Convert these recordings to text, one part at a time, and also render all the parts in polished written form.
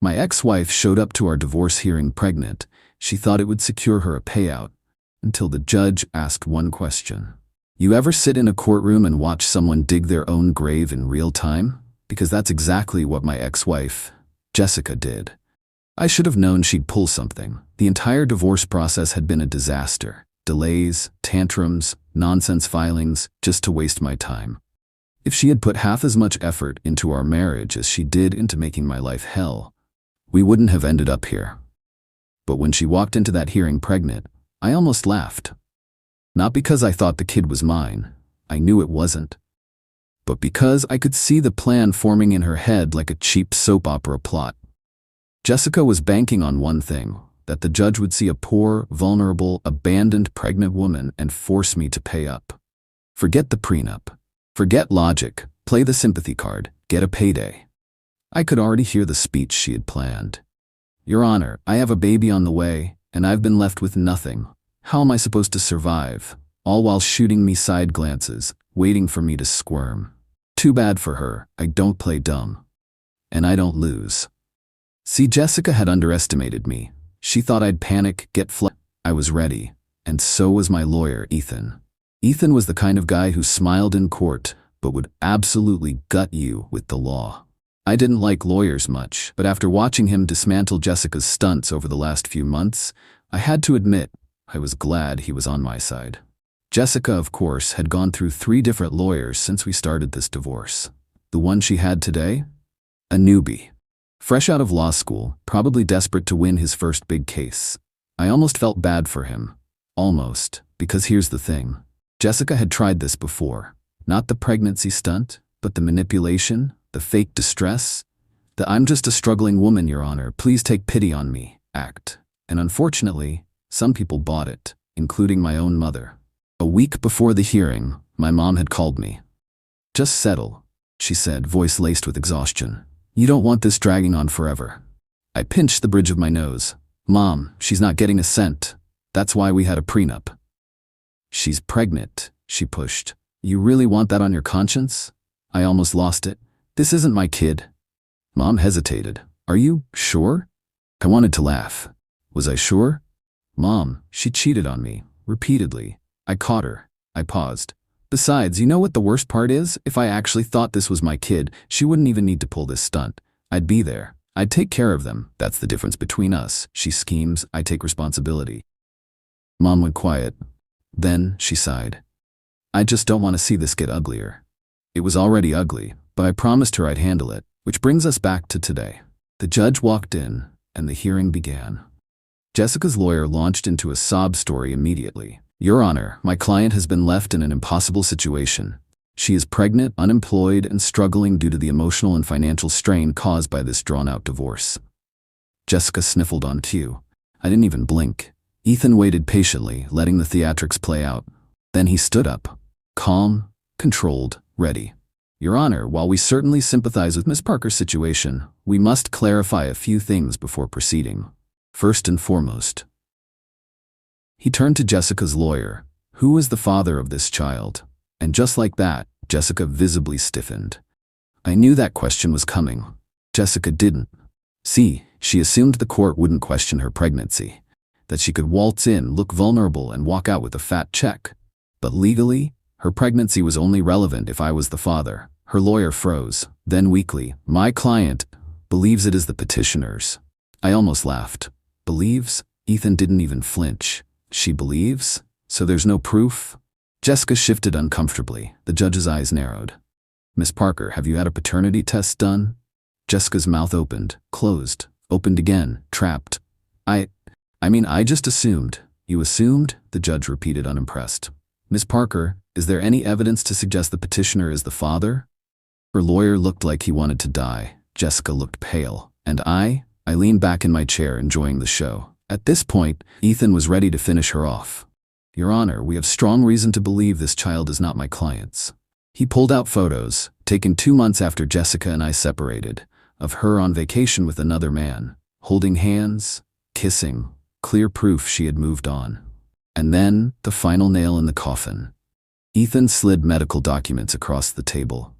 My ex-wife showed up to our divorce hearing pregnant. She thought it would secure her a payout, until the judge asked one question. You ever sit in a courtroom and watch someone dig their own grave in real time? Because that's exactly what my ex-wife, Jessica, did. I should have known she'd pull something. The entire divorce process had been a disaster. Delays, tantrums, nonsense filings, just to waste my time. If she had put half as much effort into our marriage as she did into making my life hell, we wouldn't have ended up here. But when she walked into that hearing pregnant, I almost laughed. Not because I thought the kid was mine, I knew it wasn't, but because I could see the plan forming in her head like a cheap soap opera plot. Jessica was banking on one thing, that the judge would see a poor, vulnerable, abandoned pregnant woman and force me to pay up. Forget the prenup. Forget logic. Play the sympathy card. Get a payday. I could already hear the speech she had planned. Your Honor, I have a baby on the way, and I've been left with nothing. How am I supposed to survive? All while shooting me side glances, waiting for me to squirm. Too bad for her. I don't play dumb. And I don't lose. See, Jessica had underestimated me. She thought I'd panic, get flat. I was ready, and so was my lawyer, Ethan. Ethan was the kind of guy who smiled in court, but would absolutely gut you with the law. I didn't like lawyers much, but after watching him dismantle Jessica's stunts over the last few months, I had to admit I was glad he was on my side. Jessica, of course, had gone through 3 different lawyers since we started this divorce. The one she had today? A newbie. Fresh out of law school, probably desperate to win his first big case. I almost felt bad for him. Almost, because here's the thing. Jessica had tried this before. Not the pregnancy stunt, but the manipulation, the fake distress, the I'm just a struggling woman, Your Honor, please take pity on me act. And unfortunately, some people bought it, including my own mother. A week before the hearing, my mom had called me. Just settle, she said, voice laced with exhaustion. You don't want this dragging on forever. I pinched the bridge of my nose. Mom, she's not getting a cent. That's why we had a prenup. She's pregnant, she pushed. You really want that on your conscience? I almost lost it. This isn't my kid. Mom hesitated. Are you sure? I wanted to laugh. Was I sure? Mom, she cheated on me, repeatedly. I caught her. I paused. Besides, you know what the worst part is? If I actually thought this was my kid, she wouldn't even need to pull this stunt. I'd be there. I'd take care of them. That's the difference between us. She schemes, I take responsibility. Mom went quiet. Then she sighed. I just don't want to see this get uglier. It was already ugly, but I promised her I'd handle it, which brings us back to today. The judge walked in, and the hearing began. Jessica's lawyer launched into a sob story immediately. Your Honor, my client has been left in an impossible situation. She is pregnant, unemployed, and struggling due to the emotional and financial strain caused by this drawn-out divorce. Jessica sniffled on cue. I didn't even blink. Ethan waited patiently, letting the theatrics play out. Then he stood up. Calm, controlled, ready. Your Honor, while we certainly sympathize with Miss Parker's situation, we must clarify a few things before proceeding. First and foremost, he turned to Jessica's lawyer. Who is the father of this child? And just like that, Jessica visibly stiffened. I knew that question was coming. Jessica didn't. See, she assumed the court wouldn't question her pregnancy, that she could waltz in, look vulnerable, and walk out with a fat check. But legally, her pregnancy was only relevant if I was the father. Her lawyer froze. Then weakly, my client believes it is the petitioner's. I almost laughed. Believes? Ethan didn't even flinch. She believes? So there's no proof? Jessica shifted uncomfortably. The judge's eyes narrowed. Miss Parker, have you had a paternity test done? Jessica's mouth opened, closed, opened again, trapped. I just assumed. You assumed? The judge repeated, unimpressed. Miss Parker, is there any evidence to suggest the petitioner is the father? Her lawyer looked like he wanted to die. Jessica looked pale. And I leaned back in my chair, enjoying the show. At this point, Ethan was ready to finish her off. Your Honor, we have strong reason to believe this child is not my client's. He pulled out photos, taken 2 months after Jessica and I separated, of her on vacation with another man, holding hands, kissing, clear proof she had moved on. And then, the final nail in the coffin. Ethan slid medical documents across the table.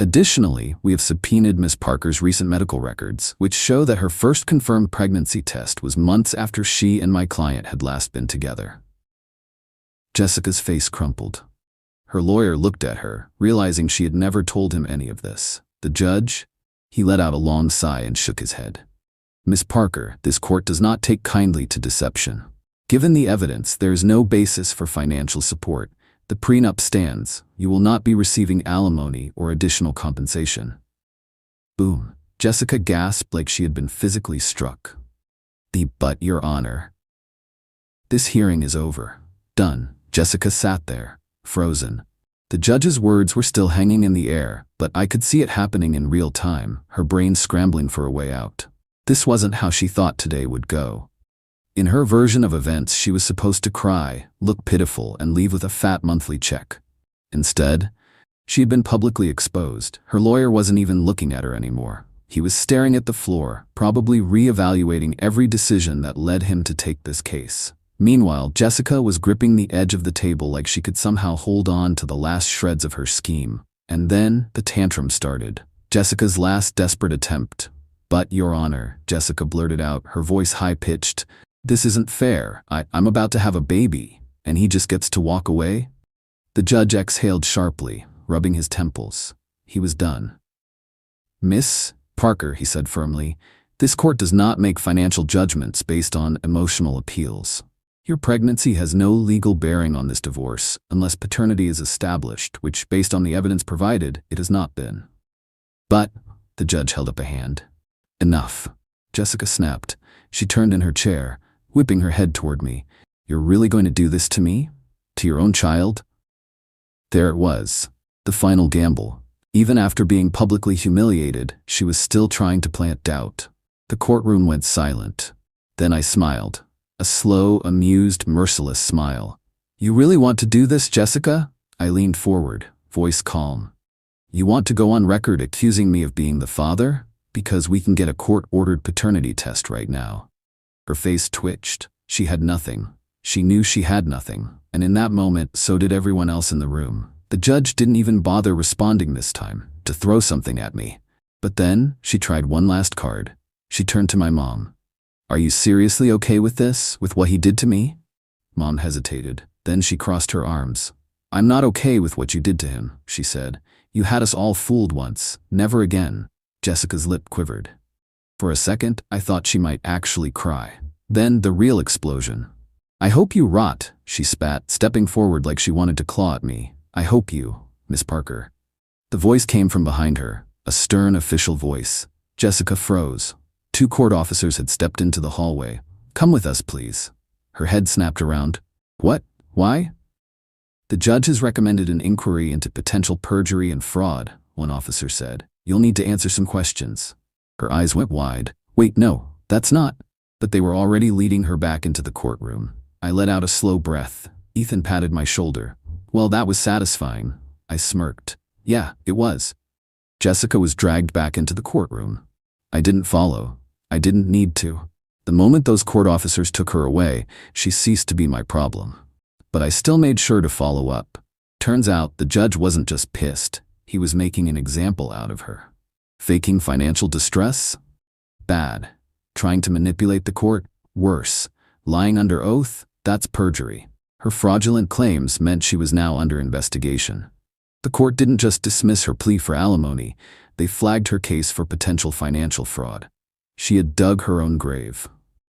Additionally, we have subpoenaed Miss Parker's recent medical records, which show that her first confirmed pregnancy test was months after she and my client had last been together. Jessica's face crumpled. Her lawyer looked at her, realizing she had never told him any of this. The judge? He let out a long sigh and shook his head. Miss Parker, this court does not take kindly to deception. Given the evidence, there is no basis for financial support. The prenup stands. You will not be receiving alimony or additional compensation. Boom. Jessica gasped like she had been physically struck. But, Your Honor. This hearing is over. Done. Jessica sat there, frozen. The judge's words were still hanging in the air, but I could see it happening in real time, her brain scrambling for a way out. This wasn't how she thought today would go. In her version of events, she was supposed to cry, look pitiful, and leave with a fat monthly check. Instead, she had been publicly exposed. Her lawyer wasn't even looking at her anymore. He was staring at the floor, probably re-evaluating every decision that led him to take this case. Meanwhile, Jessica was gripping the edge of the table like she could somehow hold on to the last shreds of her scheme. And then the tantrum started. Jessica's last desperate attempt. But, Your Honor, Jessica blurted out, her voice high-pitched. This isn't fair. I'm about to have a baby, and he just gets to walk away? The judge exhaled sharply, rubbing his temples. He was done. Miss Parker, he said firmly, this court does not make financial judgments based on emotional appeals. Your pregnancy has no legal bearing on this divorce unless paternity is established, which, based on the evidence provided, it has not been. But, the judge held up a hand. Enough. Jessica snapped. She turned in her chair, whipping her head toward me. You're really going to do this to me? To your own child? There it was. The final gamble. Even after being publicly humiliated, she was still trying to plant doubt. The courtroom went silent. Then I smiled. A slow, amused, merciless smile. You really want to do this, Jessica? I leaned forward, voice calm. You want to go on record accusing me of being the father? Because we can get a court-ordered paternity test right now. Her face twitched. She had nothing. She knew she had nothing. And in that moment, so did everyone else in the room. The judge didn't even bother responding this time, to throw something at me. But then, she tried one last card. She turned to my mom. Are you seriously okay with this, with what he did to me? Mom hesitated. Then she crossed her arms. I'm not okay with what you did to him, she said. You had us all fooled once. Never again. Jessica's lip quivered. For a second, I thought she might actually cry. Then the real explosion. I hope you rot, she spat, stepping forward like she wanted to claw at me. I hope you, Miss Parker. The voice came from behind her, a stern official voice. Jessica froze. 2 court officers had stepped into the hallway. Come with us, please. Her head snapped around. What? Why? The judge has recommended an inquiry into potential perjury and fraud, one officer said. You'll need to answer some questions. Her eyes went wide. Wait, no, that's not. But they were already leading her back into the courtroom. I let out a slow breath. Ethan patted my shoulder. Well, that was satisfying. I smirked. Yeah, it was. Jessica was dragged back into the courtroom. I didn't follow. I didn't need to. The moment those court officers took her away, she ceased to be my problem. But I still made sure to follow up. Turns out the judge wasn't just pissed. He was making an example out of her. Faking financial distress? Bad. Trying to manipulate the court? Worse. Lying under oath? That's perjury. Her fraudulent claims meant she was now under investigation. The court didn't just dismiss her plea for alimony, they flagged her case for potential financial fraud. She had dug her own grave.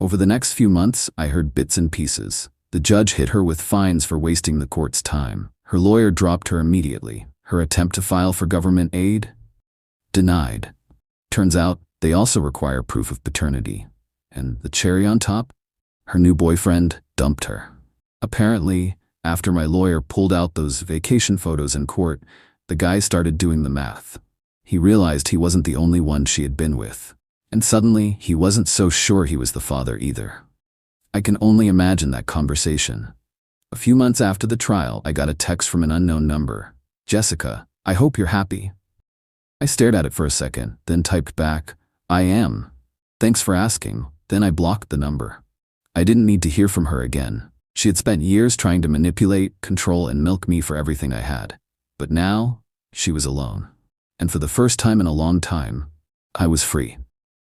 Over the next few months, I heard bits and pieces. The judge hit her with fines for wasting the court's time. Her lawyer dropped her immediately. Her attempt to file for government aid? Denied. Turns out, they also require proof of paternity. And the cherry on top? Her new boyfriend dumped her. Apparently, after my lawyer pulled out those vacation photos in court, the guy started doing the math. He realized he wasn't the only one she had been with. And suddenly, he wasn't so sure he was the father either. I can only imagine that conversation. A few months after the trial, I got a text from an unknown number. Jessica, I hope you're happy. I stared at it for a second, then typed back, I am. Thanks for asking. Then I blocked the number. I didn't need to hear from her again. She had spent years trying to manipulate, control, and milk me for everything I had. But now, she was alone. and for the first time in a long time, I was free.